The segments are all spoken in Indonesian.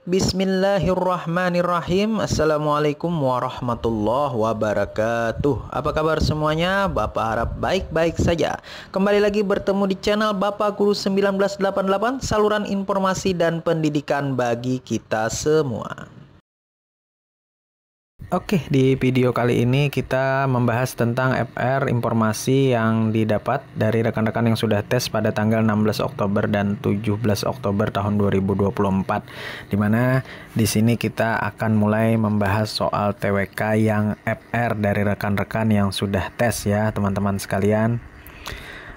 Bismillahirrahmanirrahim. Assalamualaikum warahmatullahi wabarakatuh. Apa kabar semuanya? Bapak harap baik-baik saja. Kembali lagi bertemu di channel Bapak Guru 1988, saluran informasi dan pendidikan bagi kita semua. Oke, di video kali ini kita membahas tentang FR informasi yang didapat dari rekan-rekan yang sudah tes pada tanggal 16 Oktober dan 17 Oktober tahun 2024. Dimana di sini kita akan mulai membahas soal TWK yang FR dari rekan-rekan yang sudah tes ya teman-teman sekalian.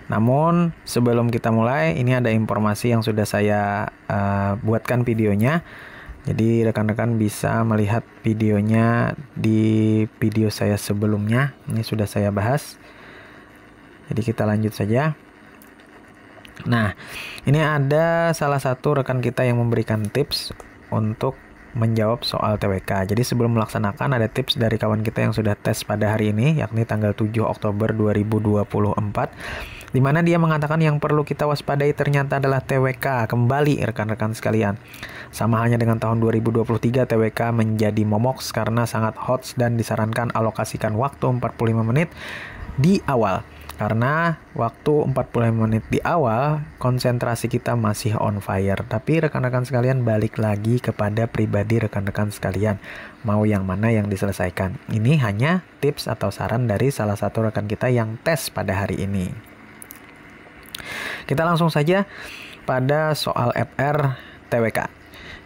Namun sebelum kita mulai, ini ada informasi yang sudah saya buatkan videonya. Jadi rekan-rekan bisa melihat videonya di video saya sebelumnya. Ini sudah saya bahas. Jadi kita lanjut saja. Nah, ini ada salah satu rekan kita yang memberikan tips untuk menjawab soal TWK. Jadi sebelum melaksanakan ada tips dari kawan kita yang sudah tes pada hari ini, yakni tanggal 7 Oktober 2024. Di mana dia mengatakan yang perlu kita waspadai ternyata adalah TWK. Kembali rekan-rekan sekalian. Sama halnya dengan tahun 2023, TWK menjadi momoks karena sangat hot dan disarankan alokasikan waktu 45 menit di awal. Karena waktu 45 menit di awal, konsentrasi kita masih on fire. Tapi rekan-rekan sekalian, balik lagi kepada pribadi rekan-rekan sekalian. Mau yang mana yang diselesaikan. Ini hanya tips atau saran dari salah satu rekan kita yang tes pada hari ini. Kita langsung saja pada soal FR TWK.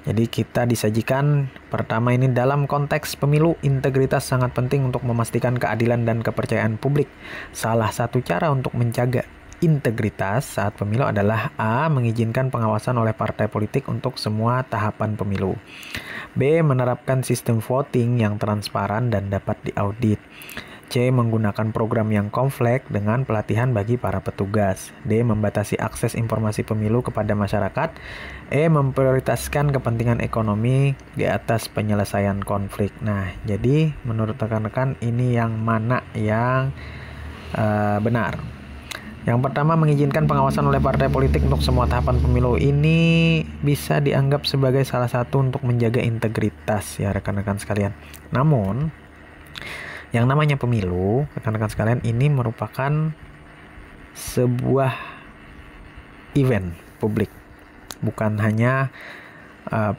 Jadi kita disajikan pertama ini dalam konteks pemilu, integritas sangat penting untuk memastikan keadilan dan kepercayaan publik. Salah satu cara untuk menjaga integritas saat pemilu adalah A. Mengizinkan pengawasan oleh partai politik untuk semua tahapan pemilu. B. Menerapkan sistem voting yang transparan dan dapat diaudit. C. Menggunakan program yang kompleks dengan pelatihan bagi para petugas. D. Membatasi akses informasi pemilu kepada masyarakat. E. Memprioritaskan kepentingan ekonomi di atas penyelesaian konflik. Nah, jadi menurut rekan-rekan ini yang mana yang benar? Yang pertama, mengizinkan pengawasan oleh partai politik untuk semua tahapan pemilu. Ini bisa dianggap sebagai salah satu untuk menjaga integritas ya rekan-rekan sekalian. Namun yang namanya pemilu, rekan-rekan sekalian, ini merupakan sebuah event publik, bukan hanya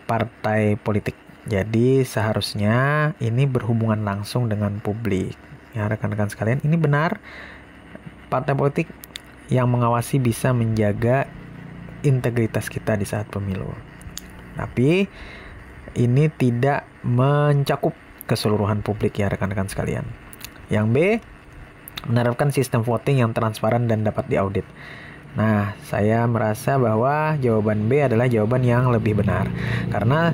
partai politik. Jadi seharusnya ini berhubungan langsung dengan publik. Ya rekan-rekan sekalian, ini benar partai politik yang mengawasi bisa menjaga integritas kita di saat pemilu. Tapi ini tidak mencakup keseluruhan publik ya rekan-rekan sekalian. Yang B, menerapkan sistem voting yang transparan dan dapat diaudit. Nah, saya merasa bahwa jawaban B adalah jawaban yang lebih benar. Karena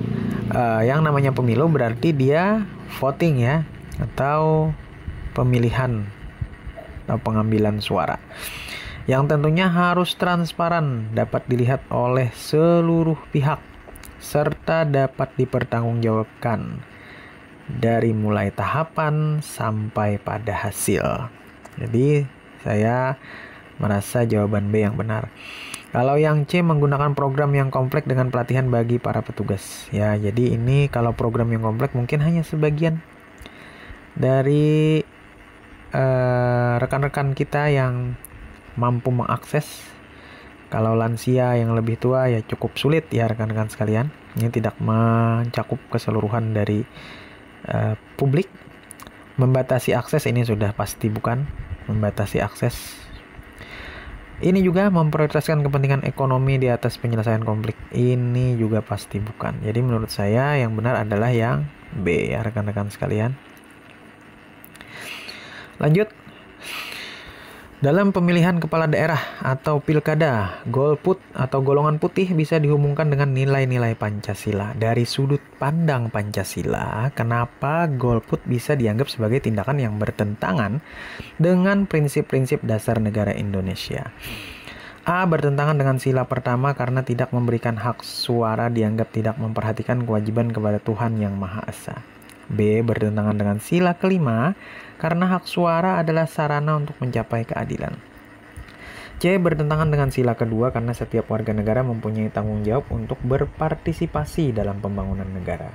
yang namanya pemilu berarti dia voting ya, atau pemilihan atau pengambilan suara. Yang tentunya harus transparan, dapat dilihat oleh seluruh pihak, serta dapat dipertanggungjawabkan dari mulai tahapan sampai pada hasil. Jadi saya merasa jawaban B yang benar. Kalau yang C, menggunakan program yang kompleks dengan pelatihan bagi para petugas. Ya, jadi ini kalau program yang kompleks mungkin hanya sebagian dari rekan-rekan kita yang mampu mengakses. Kalau lansia yang lebih tua ya cukup sulit ya rekan-rekan sekalian. Ini tidak mencakup keseluruhan dari publik. Membatasi akses ini sudah pasti bukan membatasi akses. Ini juga memprioritaskan kepentingan ekonomi di atas penyelesaian konflik. Ini juga pasti bukan. Jadi menurut saya yang benar adalah yang B ya rekan-rekan sekalian. Lanjut. Dalam pemilihan kepala daerah atau pilkada, golput atau golongan putih bisa dihubungkan dengan nilai-nilai Pancasila. Dari sudut pandang Pancasila, kenapa golput bisa dianggap sebagai tindakan yang bertentangan dengan prinsip-prinsip dasar negara Indonesia? A. Bertentangan dengan sila pertama karena tidak memberikan hak suara dianggap tidak memperhatikan kewajiban kepada Tuhan Yang Maha Esa. B. Bertentangan dengan sila kelima karena hak suara adalah sarana untuk mencapai keadilan. C. Bertentangan dengan sila kedua karena setiap warga negara mempunyai tanggung jawab untuk berpartisipasi dalam pembangunan negara.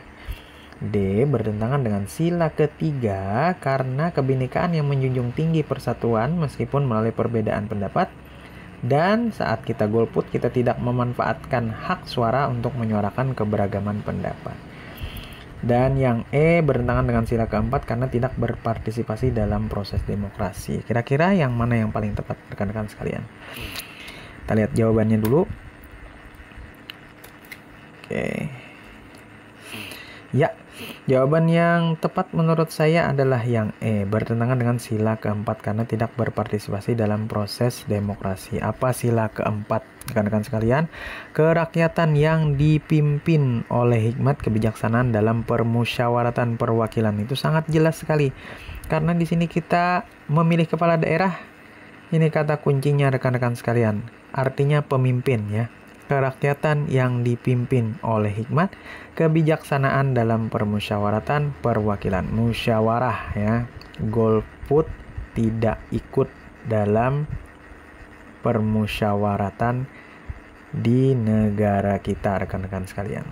D. Bertentangan dengan sila ketiga karena kebinekaan yang menjunjung tinggi persatuan meskipun melalui perbedaan pendapat. Dan saat kita golput, kita tidak memanfaatkan hak suara untuk menyuarakan keberagaman pendapat. Dan yang E. Bertentangan dengan sila keempat karena tidak berpartisipasi dalam proses demokrasi. Kira-kira yang mana yang paling tepat, rekan-rekan sekalian? Kita lihat jawabannya dulu. Oke. Ya, jawaban yang tepat menurut saya adalah yang E. Bertentangan dengan sila keempat karena tidak berpartisipasi dalam proses demokrasi. Apa sila keempat, rekan-rekan sekalian? Kerakyatan yang dipimpin oleh hikmat kebijaksanaan dalam permusyawaratan perwakilan. Itu sangat jelas sekali. Karena di sini kita memilih kepala daerah. Ini kata kuncinya, rekan-rekan sekalian. Artinya pemimpin, ya. Kerakyatan yang dipimpin oleh hikmat kebijaksanaan dalam permusyawaratan perwakilan. Musyawarah, ya. Golput tidak ikut dalam permusyawaratan di negara kita, rekan-rekan sekalian,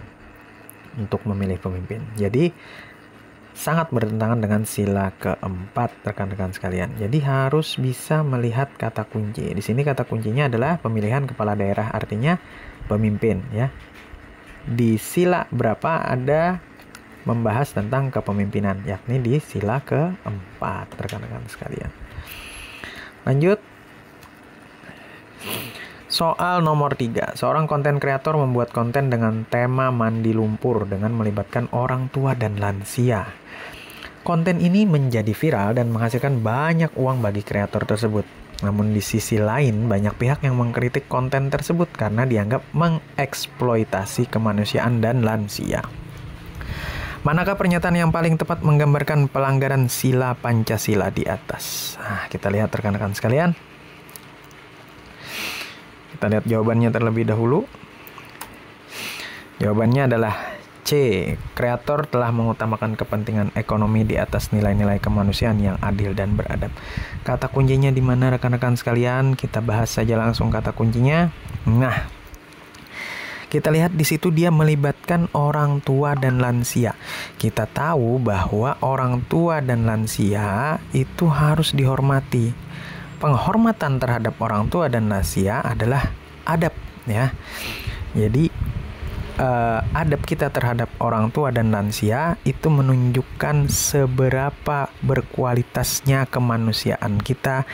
untuk memilih pemimpin. Jadi sangat bertentangan dengan sila keempat, rekan-rekan sekalian. Jadi harus bisa melihat kata kunci. Di sini kata kuncinya adalah pemilihan kepala daerah, artinya pemimpin, ya. Di sila berapa ada membahas tentang kepemimpinan, yakni di sila keempat, rekan-rekan sekalian. Lanjut. Soal nomor 3. Seorang konten kreator membuat konten dengan tema mandi lumpur dengan melibatkan orang tua dan lansia. Konten ini menjadi viral dan menghasilkan banyak uang bagi kreator tersebut. Namun di sisi lain, banyak pihak yang mengkritik konten tersebut karena dianggap mengeksploitasi kemanusiaan dan lansia. Manakah pernyataan yang paling tepat menggambarkan pelanggaran sila Pancasila di atas? Nah, kita lihat, rekan-rekan sekalian. Kita lihat jawabannya terlebih dahulu. Jawabannya adalah C. Kreator telah mengutamakan kepentingan ekonomi di atas nilai-nilai kemanusiaan yang adil dan beradab. Kata kuncinya di mana, rekan-rekan sekalian? Kita bahas saja langsung kata kuncinya. Nah, kita lihat di situ dia melibatkan orang tua dan lansia. Kita tahu bahwa orang tua dan lansia itu harus dihormati. Penghormatan terhadap orang tua dan lansia adalah adab, ya. Jadi adab kita terhadap orang tua dan lansia itu menunjukkan seberapa berkualitasnya kemanusiaan kita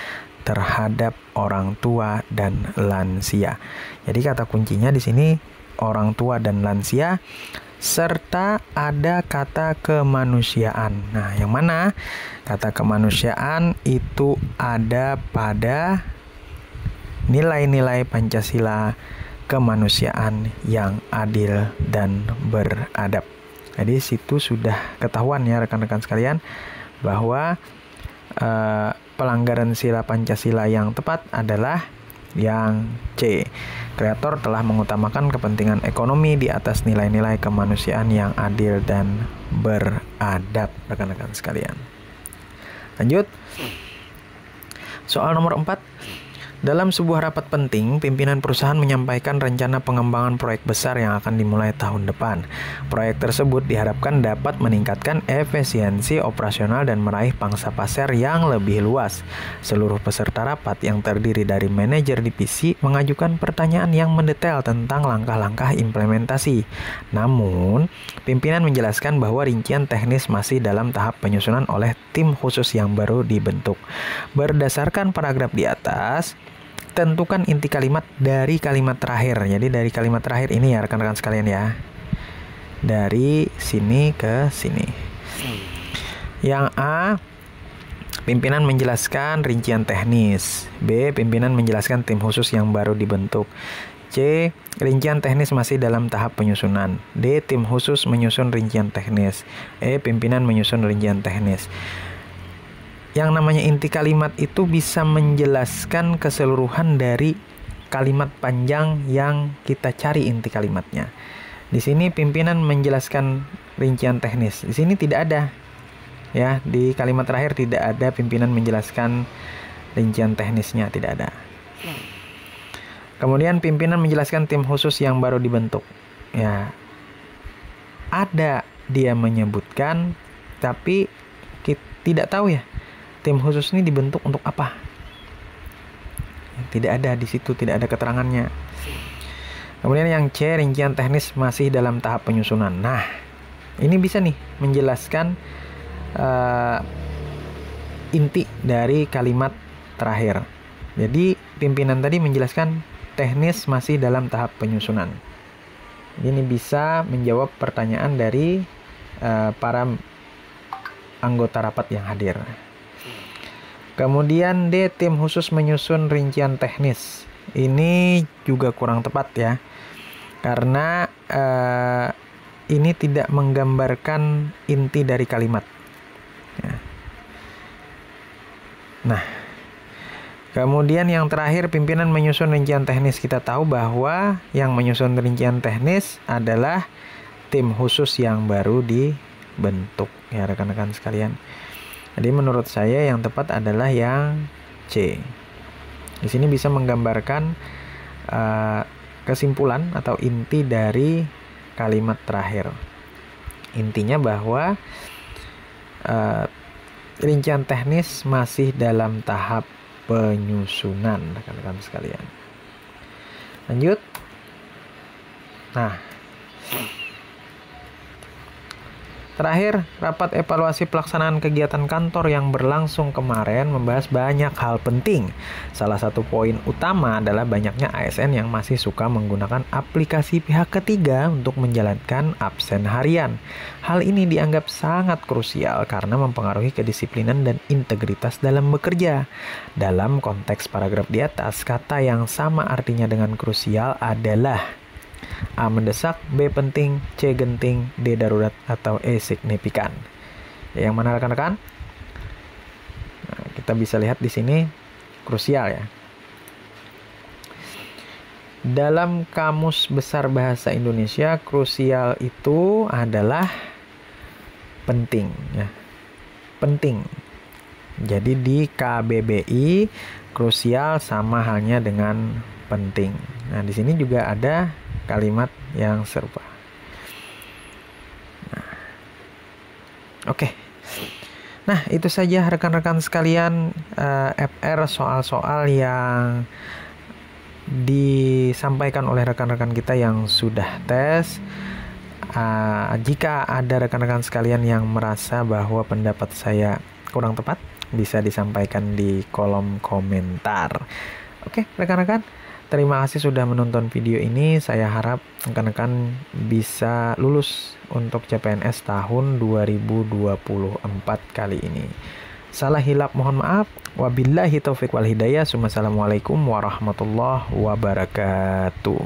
terhadap orang tua dan lansia. Jadi kata kuncinya di sini orang tua dan lansia serta ada kata kemanusiaan. Nah, yang mana kata kemanusiaan itu ada pada nilai-nilai Pancasila, kemanusiaan yang adil dan beradab. Jadi situ sudah ketahuan, ya, rekan-rekan sekalian, bahwa pelanggaran sila Pancasila yang tepat adalah yang C. Kreator telah mengutamakan kepentingan ekonomi di atas nilai-nilai kemanusiaan yang adil dan beradab, rekan-rekan sekalian. Lanjut. Soal nomor 4. Dalam sebuah rapat penting, pimpinan perusahaan menyampaikan rencana pengembangan proyek besar yang akan dimulai tahun depan. Proyek tersebut diharapkan dapat meningkatkan efisiensi operasional dan meraih pangsa pasar yang lebih luas. Seluruh peserta rapat yang terdiri dari manajer divisi mengajukan pertanyaan yang mendetail tentang langkah-langkah implementasi. Namun, pimpinan menjelaskan bahwa rincian teknis masih dalam tahap penyusunan oleh tim khusus yang baru dibentuk. Berdasarkan paragraf di atas, tentukan inti kalimat dari kalimat terakhir. Jadi dari kalimat terakhir ini, ya, rekan-rekan sekalian, ya. Dari sini ke sini. Yang A, pimpinan menjelaskan rincian teknis. B, pimpinan menjelaskan tim khusus yang baru dibentuk. C, rincian teknis masih dalam tahap penyusunan. D, tim khusus menyusun rincian teknis. E, pimpinan menyusun rincian teknis. Yang namanya inti kalimat itu bisa menjelaskan keseluruhan dari kalimat panjang yang kita cari inti kalimatnya. Di sini pimpinan menjelaskan rincian teknis. Di sini tidak ada, ya, di kalimat terakhir tidak ada pimpinan menjelaskan rincian teknisnya, tidak ada. Kemudian pimpinan menjelaskan tim khusus yang baru dibentuk. Ya, ada dia menyebutkan, tapi kita tidak tahu ya tim khusus ini dibentuk untuk apa. Tidak ada di situ, tidak ada keterangannya. Kemudian yang C, rincian teknis masih dalam tahap penyusunan. Nah, ini bisa nih menjelaskan inti dari kalimat terakhir. Jadi pimpinan tadi menjelaskan teknis masih dalam tahap penyusunan. Ini bisa menjawab pertanyaan dari para anggota rapat yang hadir. Kemudian D, tim khusus menyusun rincian teknis. Ini juga kurang tepat ya, karena ini tidak menggambarkan inti dari kalimat. Nah, kemudian yang terakhir, pimpinan menyusun rincian teknis. Kita tahu bahwa yang menyusun rincian teknis adalah tim khusus yang baru dibentuk ya rekan-rekan sekalian. Jadi menurut saya yang tepat adalah yang C. Di sini bisa menggambarkan kesimpulan atau inti dari kalimat terakhir. Intinya bahwa rincian teknis masih dalam tahap penyusunan, rekan-rekan sekalian. Lanjut. Nah, terakhir, rapat evaluasi pelaksanaan kegiatan kantor yang berlangsung kemarin membahas banyak hal penting. Salah satu poin utama adalah banyaknya ASN yang masih suka menggunakan aplikasi pihak ketiga untuk menjalankan absen harian. Hal ini dianggap sangat krusial karena mempengaruhi kedisiplinan dan integritas dalam bekerja. Dalam konteks paragraf di atas, kata yang sama artinya dengan krusial adalah A, mendesak, B, penting, C, genting, D, darurat, atau E, signifikan. Yang mana rekan-rekan? Nah, kita bisa lihat di sini krusial ya. Dalam Kamus Besar Bahasa Indonesia, krusial itu adalah penting ya. Penting. Jadi di KBBI krusial sama halnya dengan penting. Nah, di sini juga ada kalimat yang serupa. Oke. Nah, itu saja rekan-rekan sekalian FR soal-soal yang disampaikan oleh rekan-rekan kita yang sudah tes. Jika ada rekan-rekan sekalian yang merasa bahwa pendapat saya kurang tepat, bisa disampaikan di kolom komentar. Oke, rekan-rekan, terima kasih sudah menonton video ini. Saya harap rekan-rekan bisa lulus untuk CPNS tahun 2024 kali ini. Salah hilap mohon maaf. Wabillahi taufiq wal hidayah. Assalamualaikum warahmatullahi wabarakatuh.